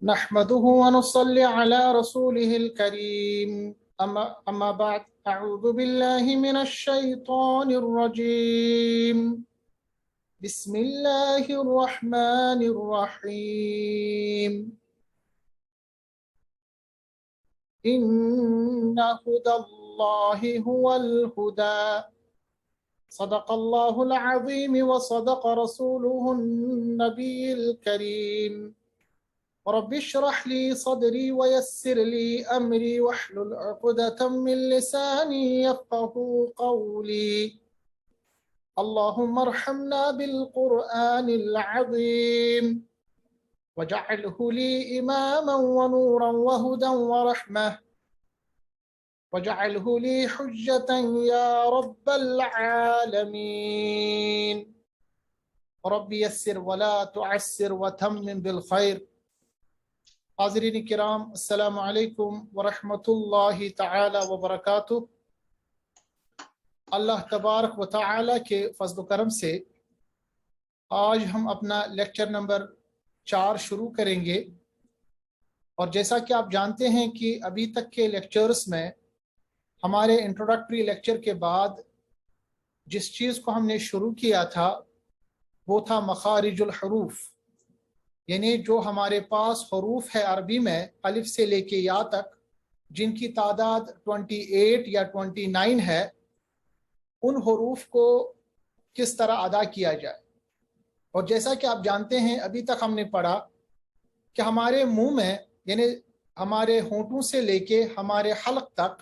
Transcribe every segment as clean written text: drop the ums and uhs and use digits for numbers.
نحمده ونصلي على رسوله الكريم أما بعد أعوذ بالله من الشيطان الرجيم بسم الله الرحمن الرحيم إن هدى الله هو الهدى صدق الله العظيم وصدق رسوله النبي الكريم رب اشرح لي صدري ويسر لي أمري واحلل عقدة من لساني يفقهوا قولي اللهم ارحمنا بالقرآن العظيم واجعله لي إماما ونورا وهدى ورحمة واجعله لي حجة يا رب العالمين رب يسر ولا تعسر وتمم بالخير. حاضرین کرام، السلام علیکم ورحمۃ اللہ تعالی وبرکاتہ۔ اللہ تبارک و تعالی کے فضل و کرم سے آج ہم اپنا لیکچر نمبر 4 شروع کریں گے، اور جیسا کہ آپ جانتے ہیں کہ ابھی تک کے لیکچرز میں ہمارے انٹروڈکٹری لیکچر کے بعد جس چیز کو ہم نے شروع کیا تھا وہ تھا مخارج الحروف، یعنی جو ہمارے پاس حروف ہے عربی میں الف سے لے کے یا تک، جن کی تعداد 28 یا 29 ہے، ان حروف کو کس طرح ادا کیا جائے۔ اور جیسا کہ آپ جانتے ہیں ابھی تک ہم نے پڑھا کہ ہمارے منہ میں، یعنی ہمارے ہونٹوں سے لے کے ہمارے حلق تک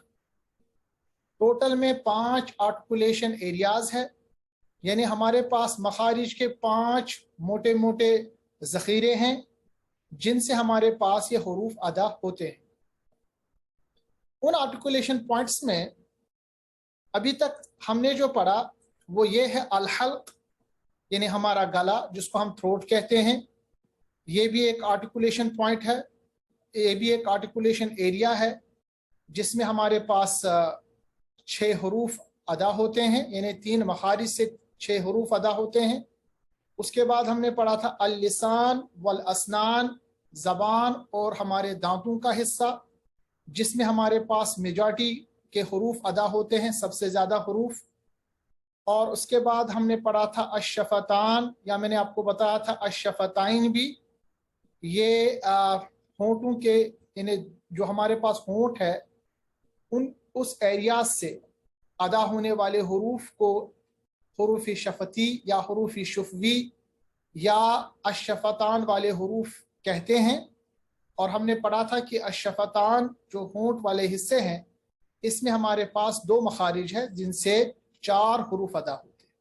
ٹوٹل میں 5 آرٹیکولیشن ایریاز ہے، یعنی ہمارے پاس مخارج کے 5 موٹے موٹے ذخیرے ہیں جن سے ہمارے پاس یہ حروف ادا ہوتے ہیں۔ ان آرٹیکولیشن پوائنٹس میں ابھی تک ہم نے جو پڑھا وہ یہ ہے الحلق، یعنی ہمارا گلا جس کو ہم تھروٹ کہتے ہیں، یہ بھی ایک آرٹیکولیشن پوائنٹ ہے، یہ بھی ایک آرٹیکولیشن ایریا ہے جس میں ہمارے پاس 6 حروف ادا ہوتے ہیں، یعنی 3 مخارج سے 6 حروف ادا ہوتے ہیں۔ اس کے بعد ہم نے پڑھا تھا اللسان والاسنان، زبان اور ہمارے دانتوں کا حصہ، جس میں ہمارے پاس میجارٹی کے حروف ادا ہوتے ہیں، سب سے زیادہ حروف۔ اور اس کے بعد ہم نے پڑھا تھا الشفتان، یا میں نے آپ کو بتایا تھا الشفتائن بھی، یہ ہونٹوں کے، یعنی جو ہمارے پاس ہونٹ ہے اس ایریاز سے ادا ہونے والے حروف کو حروف شفتی یا حروف شفوی یا الشفتان والے حروف کہتے ہیں۔ اور ہم نے پڑھا تھا کہ الشفتان جو ہونٹ والے حصے ہیں، اس میں ہمارے پاس 2 مخارج ہیں جن سے 4 حروف ادا ہوتے ہیں۔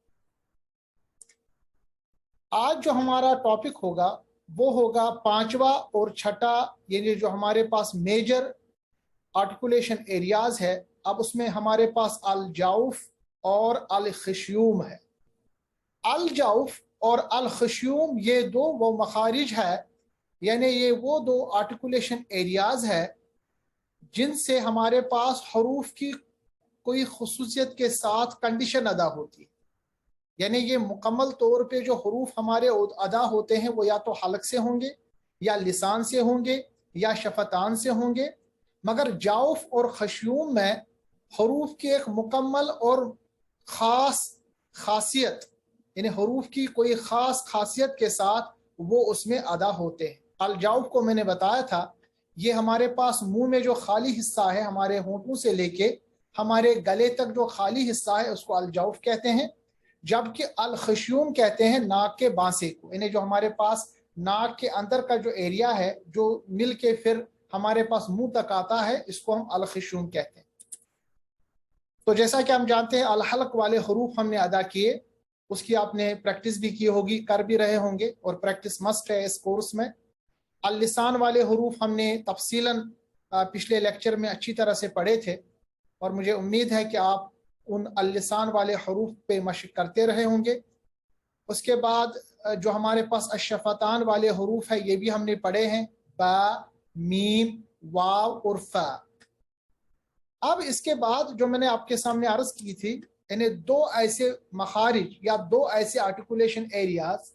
آج جو ہمارا ٹاپک ہوگا وہ ہوگا 5واں اور 6ٹھا، یعنی جو ہمارے پاس میجر آرٹیکولیشن ایریاز ہے۔ اب اس میں ہمارے پاس الجوف اور الخشیوم ہے۔ الجوف اور الخشیوم یہ 2 وہ مخارج ہے، یعنی یہ وہ 2 آرٹیکولیشن ایریاز ہے جن سے ہمارے پاس حروف کی کوئی خصوصیت کے ساتھ کنڈیشن ادا ہوتی ہے، یعنی یہ مکمل طور پہ جو حروف ہمارے ادا ہوتے ہیں وہ یا تو حلق سے ہوں گے یا لسان سے ہوں گے یا شفتان سے ہوں گے، مگر جوف اور خشیوم میں حروف کی ایک مکمل اور خاص خاصیت، یعنی حروف کی کوئی خاص خاصیت کے ساتھ وہ اس میں ادا ہوتے ہیں۔ الجوف کو میں نے بتایا تھا، یہ ہمارے پاس منہ میں جو خالی حصہ ہے، ہمارے ہونٹوں سے لے کے ہمارے گلے تک جو خالی حصہ ہے اس کو الجوف کہتے ہیں، جبکہ الخشیوم کہتے ہیں ناک کے بانسے کو، یعنی جو ہمارے پاس ناک کے اندر کا جو ایریا ہے جو مل کے پھر ہمارے پاس منہ تک آتا ہے، اس کو ہم الخشیوم کہتے ہیں۔ تو جیسا کہ ہم جانتے ہیں الحلق والے حروف ہم نے ادا کیے، اس کی آپ نے پریکٹس بھی کی ہوگی، کر بھی رہے ہوں گے، اور پریکٹس مسٹ ہے اس کورس میں۔ اللسان والے حروف ہم نے تفصیلاً پچھلے لیکچر میں اچھی طرح سے پڑھے تھے، اور مجھے امید ہے کہ آپ ان اللسان والے حروف پہ مشق کرتے رہے ہوں گے۔ اس کے بعد جو ہمارے پاس الشفتان والے حروف ہے یہ بھی ہم نے پڑھے ہیں، با، میم، واو اور فا۔ اب اس کے بعد جو میں نے آپ کے سامنے عرض کی تھی، یعنی 2 ایسے مخارج یا 2 ایسے آرٹیکولیشن ایریاز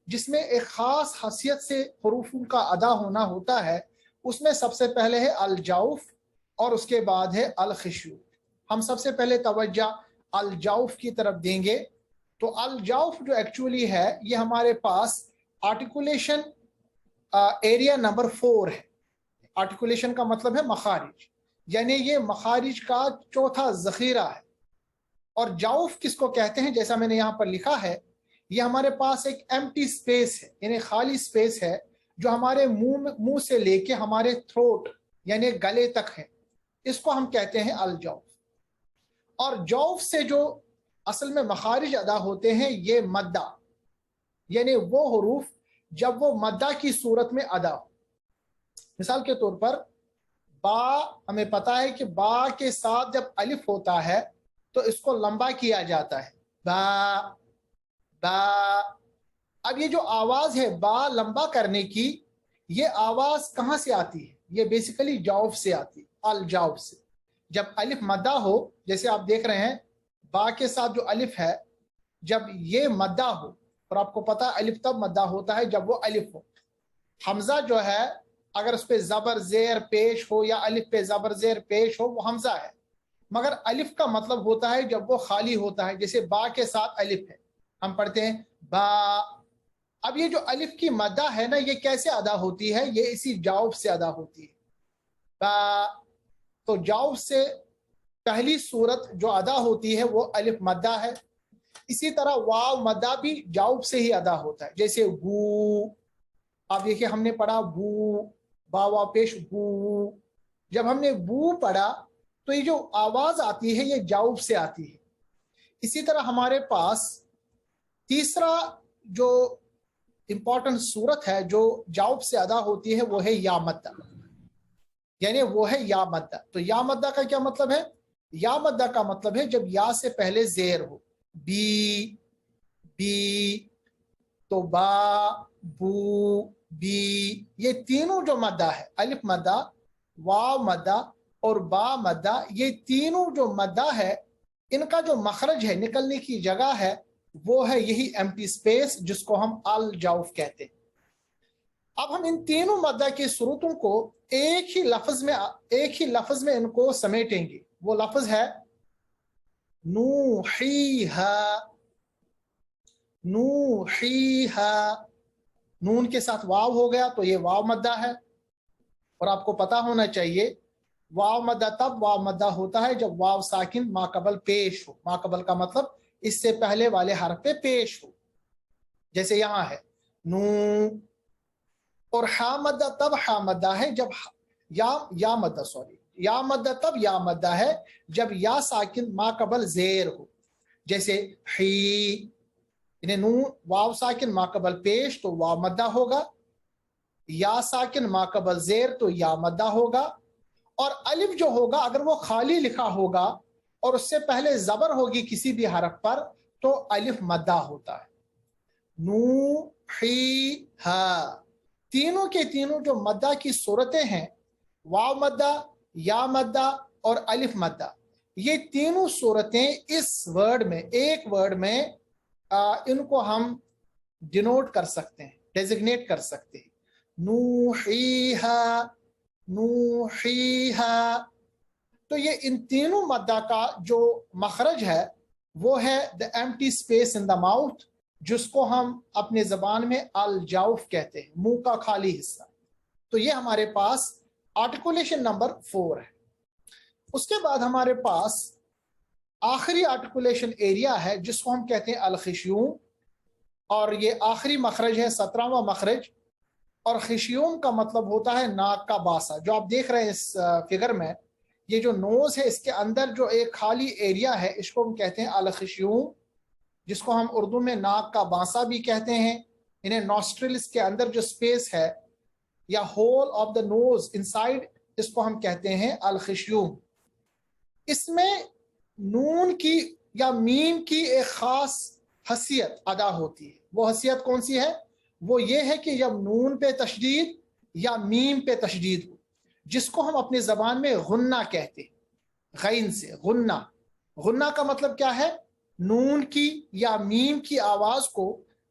جس میں ایک خاص حیثیت سے حروفوں کا ادا ہونا ہوتا ہے، اس میں سب سے پہلے ہے الجوف اور اس کے بعد ہے الخشوع۔ ہم سب سے پہلے توجہ الجوف کی طرف دیں گے۔ تو الجوف جو ایکچولی ہے یہ ہمارے پاس آرٹیکولیشن ایریا نمبر 4 ہے۔ آرٹیکولیشن کا مطلب ہے مخارج، یعنی یہ مخارج کا چوتھا ذخیرہ ہے۔ اور جوف کس کو کہتے ہیں؟ جیسا میں نے یہاں پر لکھا ہے، یہ ہمارے پاس ایک ایمٹی سپیس ہے، یعنی خالی سپیس ہے جو ہمارے منہ سے لے کے ہمارے تھروٹ یعنی گلے تک ہے، اس کو ہم کہتے ہیں الجوف۔ اور جوف سے جو اصل میں مخارج ادا ہوتے ہیں یہ مدہ، یعنی وہ حروف جب وہ مدہ کی صورت میں ادا ہو۔ مثال کے طور پر با، ہمیں پتا ہے کہ با کے ساتھ جب الف ہوتا ہے تو اس کو لمبا کیا جاتا ہے، با با۔ اب یہ جو آواز ہے با لمبا کرنے کی، یہ آواز کہاں سے آتی ہے؟ یہ بیسیکلی جوف سے آتی ہے، الجوف سے۔ جب الف مدہ ہو، جیسے آپ دیکھ رہے ہیں با کے ساتھ جو الف ہے، جب یہ مدہ ہو، اور آپ کو پتا الف تب مدہ ہوتا ہے جب وہ الف ہو۔ حمزہ جو ہے اگر اس پہ زبر زیر پیش ہو یا الف پہ زبر زیر پیش ہو وہ حمزہ ہے، مگر الف کا مطلب ہوتا ہے جب وہ خالی ہوتا ہے، جیسے با کے ساتھ الف ہے، ہم پڑھتے ہیں با۔ اب یہ جو الف کی مدہ ہے نا، یہ کیسے ادا ہوتی ہے؟ یہ اسی جوف سے ادا ہوتی ہے، با۔ تو جوف سے پہلی صورت جو ادا ہوتی ہے وہ الف مدہ ہے۔ اسی طرح واو مدہ بھی جوف سے ہی ادا ہوتا ہے، جیسے بو، آپ دیکھیں ہم نے پڑھا بو، با وا پیش بو۔ جب ہم نے بو پڑھا تو یہ جو آواز آتی ہے یہ جوف سے آتی ہے۔ اسی طرح ہمارے پاس تیسرا جو امپورٹنٹ صورت ہے جو جوف سے ادا ہوتی ہے وہ ہے یا مدہ، یعنی وہ ہے یا مدہ۔ تو یا مدہ کا کیا مطلب ہے؟ یا مدہ کا مطلب ہے جب یا سے پہلے زیر ہو، بی بی، تو با بو بی، یہ تینوں جو مدہ ہے، الف مدہ، واو مدہ اور با مدہ، یہ تینوں جو مدہ ہے ان کا جو مخرج ہے، نکلنے کی جگہ ہے، وہ ہے یہی ایمٹی سپیس جس کو ہم الجوف کہتے ہیں۔ اب ہم ان تینوں مدہ کی صورتوں کو ایک ہی لفظ میں ان کو سمیٹیں گے۔ وہ لفظ ہے نوحیہا، نوحیہا۔ نون کے ساتھ واو ہو گیا تو یہ واو مدہ ہے، اور آپ کو پتا ہونا چاہیے واو مدہ تب واو مدہ ہوتا ہے جب واو ساکن ما قبل پیش ہو۔ ما قبل کا مطلب اس سے پہلے والے حرف پہ پیش ہو، جیسے یہاں ہے نو۔ اور ہا مدہ تب ہا مدہ ہے جب یا مدہ یا مدہ تب یا مدہ ہے جب یا ساکن ما قبل زیر ہو، جیسے ہی، یعنی نون واو ساکن ما قبل پیش تو واو مدہ ہوگا، یا ساکن ما قبل زیر تو یا مدہ ہوگا، اور الف جو ہوگا اگر وہ خالی لکھا ہوگا اور اس سے پہلے زبر ہوگی کسی بھی حرف پر تو الف مدہ ہوتا ہے۔ نو ہی ہا، تینوں کے تینوں جو مدہ کی صورتیں ہیں، واو مدہ، یا مدہ اور الف مدہ، یہ تینوں صورتیں اس ورڈ میں، ایک ورڈ میں ان کو ہم ڈینوٹ کر سکتے ہیں، ڈیزگنیٹ کر سکتے ہیں۔ نوحیہا، نوحیہا۔ تو یہ ان تینوں مدہ کا جو مخرج ہے وہ ہے the empty space in the mouth، جس کو ہم اپنے زبان میں الجوف کہتے ہیں، منہ کا خالی حصہ۔ تو یہ ہمارے پاس آرٹیکولیشن نمبر 4 ہے۔ اس کے بعد ہمارے پاس آخری آرٹیکولیشن ایریا ہے جس کو ہم کہتے ہیں الخشیوم، اور یہ آخری مخرج ہے، 17واں مخرج۔ اور خشیوم کا مطلب ہوتا ہے ناک کا باسا۔ جو آپ دیکھ رہے ہیں اس فگر میں، یہ جو نوز ہے اس کے اندر جو ایک خالی ایریا ہے اس کو ہم کہتے ہیں الخشیوم، جس کو ہم اردو میں ناک کا باسا بھی کہتے ہیں۔ انہیں نوسٹرلز کے اندر جو سپیس ہے یا hole of the nose inside, اس کو ہم کہتے ہیں الخشیوم۔ اس میں نون کی یا میم کی ایک خاص حیثیت ادا ہوتی ہے۔ وہ حیثیت کون سی ہے؟ وہ یہ ہے کہ جب نون پہ تشدید یا میم پہ تشدید ہو، جس کو ہم اپنی زبان میں غنہ کہتے ہیں، غین سے غنہ۔ غنہ کا مطلب کیا ہے؟ نون کی یا میم کی آواز کو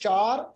4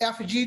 FG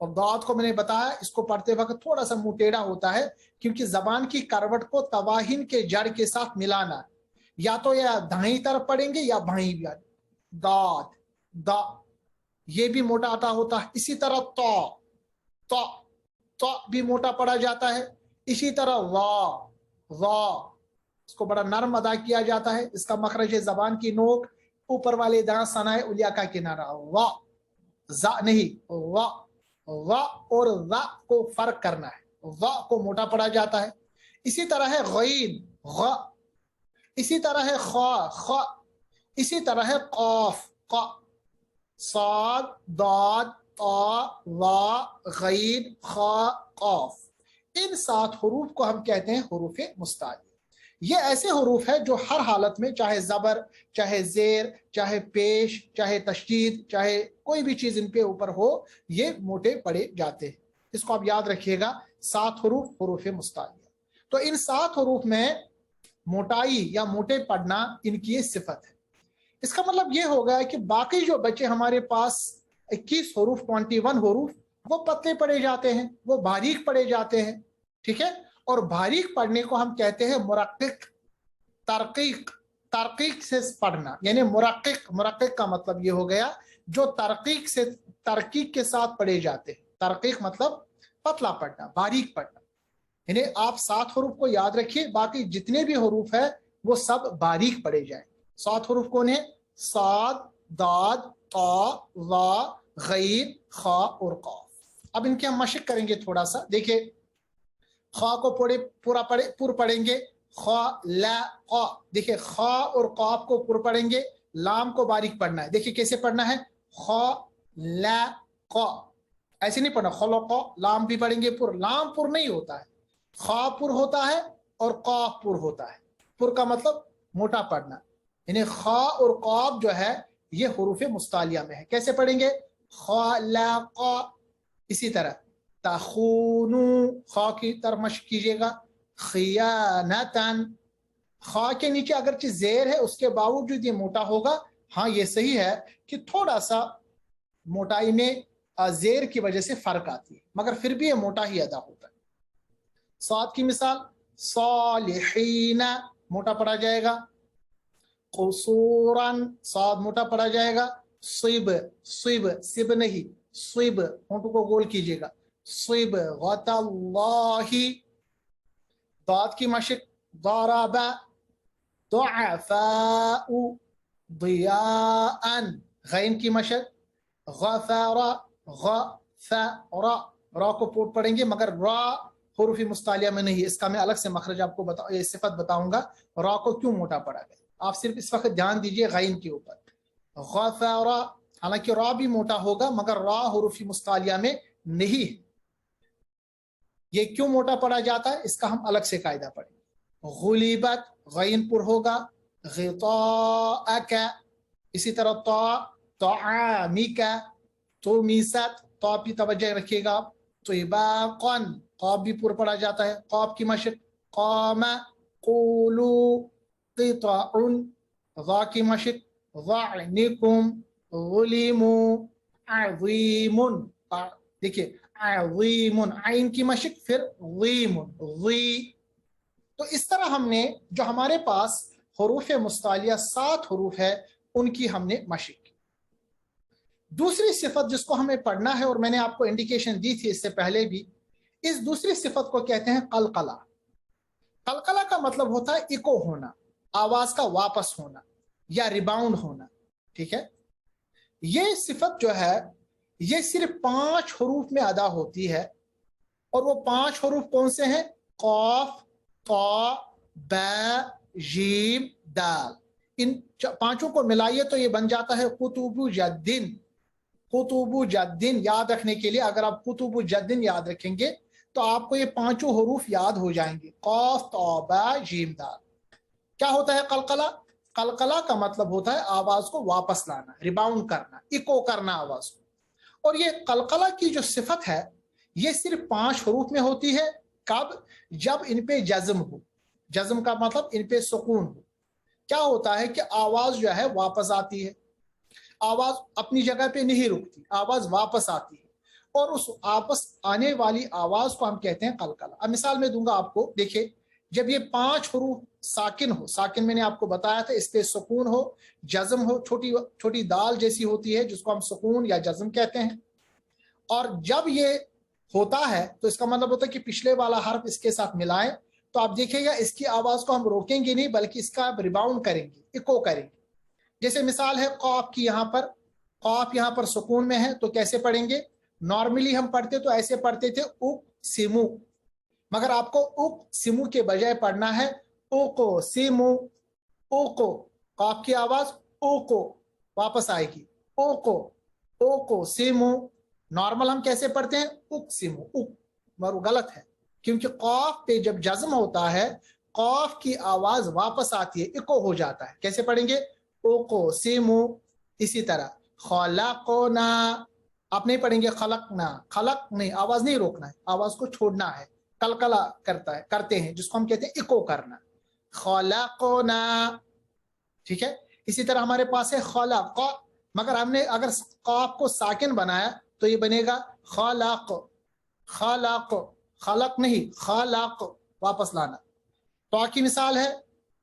اور داد کو میں نے بتایا اس کو پڑھتے وقت تھوڑا سا منہ ٹیڑھا ہوتا ہے کیونکہ زبان کی کروٹ کو تواہین کے جڑ کے ساتھ ملانا، یا تو یا دائیں طرف پڑھیں گے یا بائیں بھی، داد دا یہ بھی موٹا ادا ہوتا ہے. اسی طرح تو تو تو بھی موٹا پڑا جاتا ہے. اسی طرح وا اس کو بڑا نرم ادا کیا جاتا ہے. اس کا مخرج زبان کی نوک اوپر والے دانت ثنائے علیٰ کا کنارہ، وا زا نہیں، وا اور وا کو فرق کرنا ہے. وا کو موٹا پڑا جاتا ہے. اسی طرح ہے غین غ، اسی طرح ہے خا خ، اسی طرح ہے قاف ق، صاد داد طا وا غین خا قاف. ان 7 حروف کو ہم کہتے ہیں حروف مستعلیہ. یہ ایسے حروف ہے جو ہر حالت میں، چاہے زبر، چاہے زیر، چاہے پیش، چاہے تشدید، چاہے کوئی بھی چیز ان پہ اوپر ہو، یہ موٹے پڑے جاتے ہیں. اس کو آپ یاد رکھیے گا، 7 حروف حروف مستعلیہ. تو ان 7 حروف میں موٹائی یا موٹے پڑھنا ان کی یہ صفت ہے. اس کا مطلب یہ ہوگا کہ باقی جو بچے ہمارے پاس 21 حروف 21 حروف وہ پتلے پڑے جاتے ہیں، وہ باریک پڑے جاتے ہیں. ٹھیک ہے. اور باریک پڑھنے کو ہم کہتے ہیں مرقق، ترقیق. ترقیق سے پڑھنا یعنی مرقق کا مطلب یہ ہو گیا جو ترقیق کے ساتھ پڑھے جاتے ہیں. ترقیق مطلب پتلا پڑھنا، باریک پڑھنا. یعنی آپ 7 حروف کو یاد رکھیے، باقی جتنے بھی حروف ہیں وہ سب باریک پڑھے جائیں. 7 حروف کون ہیں؟ صاد داد طا وا غین خا اور قاف. اب ان کی ہم مشق کریں گے تھوڑا سا. دیکھیں خا کو پر پڑھیں گے، خا لا قا. دیکھیں خا اور قاف کو پر پڑھیں گے، لام کو باریک پڑھنا ہے. دیکھیں کیسے پڑھنا ہے، خا لا قا، ایسے نہیں پڑھنا. خلق لام بھی پڑھیں گے پر، لام پر نہیں ہوتا ہے، خا پر ہوتا ہے اور قاف پر ہوتا ہے. پر کا مطلب موٹا پڑھنا. یعنی خا اور قاف جو ہے یہ حروف مستعلیہ میں ہے. کیسے پڑھیں گے، خلق. اسی طرح تخونو، خا کی طرف مشق کیجیے گا، خیانتن. خا کے نیچے اگرچہ زیر ہے اس کے باوجود یہ موٹا ہوگا. ہاں یہ صحیح ہے کہ تھوڑا سا موٹائی میں زیر کی وجہ سے فرق آتی ہے، مگر پھر بھی یہ موٹا ہی ادا ہوتا ہے. صاد کی مثال صالحین، موٹا پڑا جائے گا. قصوراً، صاد موٹا پڑا جائے گا. صب، سب نہیں، صب، ہونٹوں کو گول کیجیے گا. صبغۃ اللہ. ضاد کی مشق ضرب، ضعفاء، ضیاء. غین کی مشق غفر، غفر. را کو پوٹ پڑھیں گے مگر را حروف مستعلیہ میں نہیں. اس کا میں الگ سے مخرج آپ کو یہ صفت بتاؤں گا را کو کیوں موٹا پڑا گیا. آپ صرف اس وقت دھیان دیجئے غین کے اوپر. غفر، حالانکہ را بھی موٹا ہوگا مگر را حروف مستعلیہ میں نہیں. یہ کیوں موٹا پڑا جاتا ہے اس کا ہم الگ سے قاعدہ پڑھیں. غلیبت، غین پر ہوگا. غطاءک، اسی طرح طا طعامک. تمیست، طا بھی توجہ رکھیے گا. طباقا، قاف بھی پر پڑا جاتا ہے. قاف کی مشق قام، قولو. قطع، ضا کی مشق ضعنکم، غلیمو. عظیم، دیکھیے عظیم، عین کی مشق پھر غیم، غی. تو اس طرح ہم نے جو ہمارے پاس حروف مستعلیہ 7 حروف ہے ان کی ہم نے مشق کی. دوسری صفت جس کو ہمیں پڑھنا ہے اور میں نے آپ کو انڈیکیشن دی تھی اس سے پہلے بھی، اس دوسری صفت کو کہتے ہیں قلقلہ. قلقلہ کا مطلب ہوتا ہے ایکو ہونا، آواز کا واپس ہونا یا ریباؤنڈ ہونا. ٹھیک ہے. یہ صفت جو ہے یہ صرف 5 حروف میں ادا ہوتی ہے. اور وہ 5 حروف کون سے ہیں؟ قاف، طا، با، جیم، دال. ان 5 کو ملائیے تو یہ بن جاتا ہے قطب جدن. قطب جدن یاد رکھنے کے لیے اگر آپ قطب جدن یاد رکھیں گے تو آپ کو یہ 5 حروف یاد ہو جائیں گے، قاف، طا، با، جیم، دال. کیا ہوتا ہے قلقلہ؟ قلقلہ کا مطلب ہوتا ہے آواز کو واپس لانا، ریباؤنڈ کرنا، ایکو کرنا آواز کو. اور یہ قلقلہ کی جو صفت ہے یہ صرف 5 حروف میں ہوتی ہے. کب؟ جب ان پہ جزم ہو. جزم کا مطلب ان پہ سکون ہو. کیا ہوتا ہے کہ آواز جو ہے واپس آتی ہے، آواز اپنی جگہ پہ نہیں رکتی، آواز واپس آتی ہے. اور اس واپس آنے والی آواز کو ہم کہتے ہیں قلقلہ. اب مثال میں دوں گا آپ کو. دیکھیے جب یہ 5 حروف ساکن ہو, ساکن میں نے آپ کو بتایا تھا اس پہ سکون ہو, جزم ہو, چھوٹی چھوٹی دال جیسی ہوتی ہے جس کو ہم سکون یا جزم کہتے ہیں, اور جب یہ ہوتا ہے تو اس کا مطلب ہوتا ہے کہ پچھلے والا حرف اس کے ساتھ ملائیں تو آپ دیکھیں گا اس کی آواز کو ہم روکیں گے نہیں بلکہ اس کا ریباؤنڈ کریں گے, ایکو کریں گے. جیسے مثال ہے قاف کی, یہاں پر قاف یہاں پر سکون میں ہے تو کیسے پڑھیں گے؟ نارملی ہم پڑھتے تو ایسے پڑھتے تھے اقسمو, مگر آپ کو اقسمو کے بجائے پڑھنا ہے اقسمو. اوکو, قاف کی آواز اوکو واپس آئے گی, اوکو اوکو سیمو. نارمل ہم کیسے پڑھتے ہیں؟ اقسمو. مگر غلط ہے کیونکہ قاف پہ جب جزم ہوتا ہے قاف کی آواز واپس آتی ہے, ایکو ہو جاتا ہے. کیسے پڑھیں گے؟ اوکو سیمو. اسی طرح خلقنا, آپ نہیں پڑھیں گے خلقنا, خلق نہیں, آواز نہیں روکنا ہے, آواز کو چھوڑنا ہے. قلقلہ کرتے ہیں جس کو ہم کہتے ہیں ایکو کرنا. خلقنا, ٹھیک ہے. اسی طرح ہمارے پاس ہے خلق, مگر ہم نے اگر قاف کو ساکن بنایا تو یہ بنے گا خلق. خلق, خلق نہیں خلق, واپس لانا. تو کی مثال ہے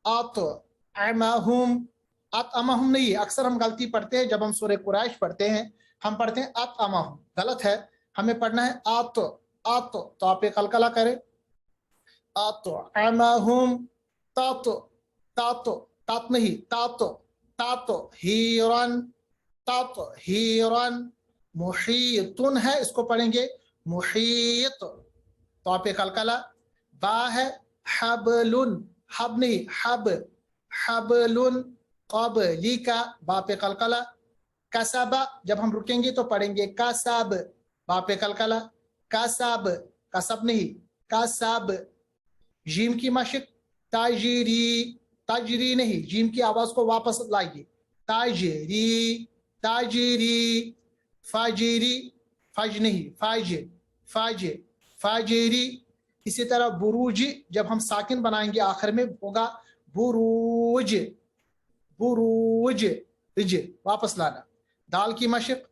اطعمہم. اطعمہم نہیں, اکثر ہم غلطی پڑھتے ہیں جب ہم سورہ قریش پڑھتے ہیں, ہم پڑھتے ہیں اطعمہم, غلط ہے. ہمیں پڑھنا ہے تو آپ ایک قلقلہ کریں اطعمہم. تات نہیں, ہیرن, ہیرن. محیطن ہے, اس کو پڑھیں گے محیط, تو آپ ایک قلقلہ. با ہے حبلن, حب نہیں حب, حبلن. قبلی کا, با پہ قلقلہ. کسبا, جب ہم رکیں گے تو پڑھیں گے کسب, با پہ قلقلہ. کسب, کسب نہیں کسب. جیم کی مشق تاجری, تاجری نہیں, جیم کی آواز کو واپس لائیے. تاجری, تاجری. فاجری, فج نہیں فاج, فاج, فاجری. اسی طرح بروج, جب ہم ساکن بنائیں گے آخر میں ہوگا بروج, بروج. رج, واپس لانا. دال کی مشق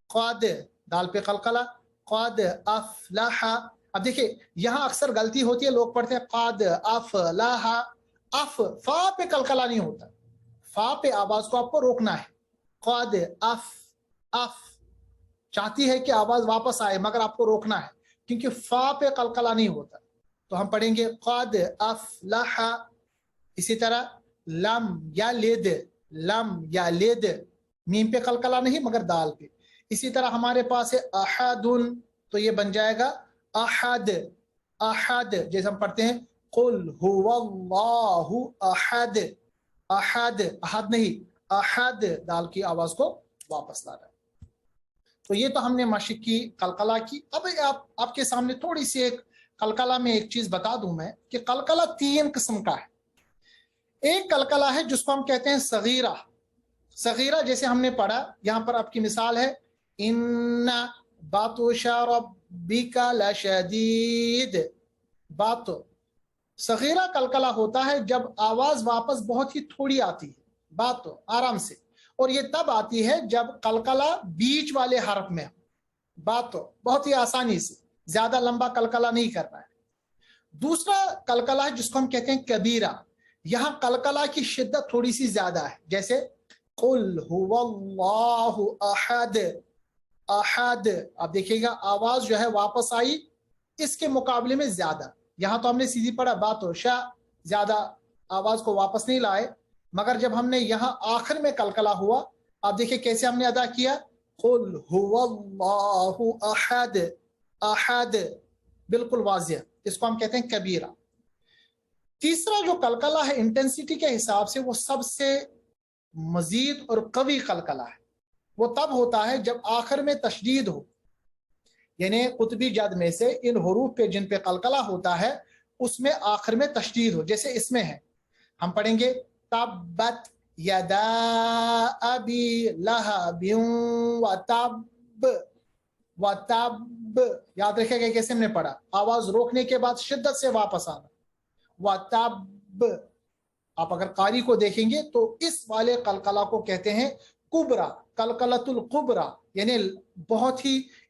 قاد, دال پہ قلقلہ. قاد افلح. اب دیکھیں یہاں اکثر غلطی ہوتی ہے, لوگ پڑھتے ہیں قاد افلح. اف, فا پہ قلقلہ نہیں ہوتا, فا پہ آواز کو آپ کو روکنا ہے. قاد اف, اف چاہتی ہے کہ آواز واپس آئے مگر آپ کو روکنا ہے کیونکہ فا پہ قلقلہ نہیں ہوتا, تو ہم پڑھیں گے قاد افلح. اسی طرح لم یا لید, لم یا لید, میم پہ قلقلہ نہیں مگر دال پہ. اسی طرح ہمارے پاس ہے احدن, تو یہ بن جائے گا احد, احد. جیسے ہم پڑھتے ہیں قل هو اللہ احد, احد, احد نہیں احد, دال کی آواز کو واپس لانا. تو یہ تو ہم نے مشق کی, قلقلہ کی. اب آپ کے سامنے تھوڑی سی ایک قلقلہ میں ایک چیز بتا دوں میں کہ قلقلہ 3 قسم کا ہے. ایک قلقلہ ہے جس کو ہم کہتے ہیں صغیرہ. صغیرہ جیسے ہم نے پڑھا, یہاں پر آپ کی مثال ہے ان بطش ربک لشدید. بات صغیرہ قلقلہ ہوتا ہے جب آواز واپس بہت ہی تھوڑی آتی ہے, بات آرام سے, اور یہ تب آتی ہے جب قلقلہ بیچ والے حرف میں ہو. بات بہت ہی آسانی سے, زیادہ لمبا قلقلہ نہیں کرنا ہے. دوسرا قلقلہ ہے جس کو ہم کہتے ہیں کبیرہ. یہاں قلقلہ کی شدت تھوڑی سی زیادہ ہے, جیسے قل هو اللہ احد, احد. آپ دیکھیے گا آواز جو ہے واپس آئی اس کے مقابلے میں زیادہ. یہاں تو ہم نے سیدھی پڑھا بات و شا, زیادہ آواز کو واپس نہیں لائے, مگر جب ہم نے یہاں آخر میں قلقلہ ہوا, آپ دیکھیں کیسے ہم نے ادا کیا, قل هو اللہ احد, احد, بالکل واضح. اس کو ہم کہتے ہیں کبیرہ. تیسرا جو قلقلہ ہے انٹینسٹی کے حساب سے وہ سب سے مزید اور قوی قلقلہ ہے. وہ تب ہوتا ہے جب آخر میں تشدید ہو, یعنی قطبی جد میں سے ان حروف پہ جن پہ قلقلہ ہوتا ہے اس میں آخر میں تشدید ہو. جیسے اس میں ہے, ہم پڑھیں گے تبت یدا ابی لہب وتب, وتب. یاد رکھے گا کیسے ہم نے پڑھا, آواز روکنے کے بعد شدت سے واپس آنا. وتب, آپ اگر قاری کو دیکھیں گے تو اس والے قلقلہ کو کہتے ہیں کبرا, قلقلۃ القبرا, یعنی بہت ہی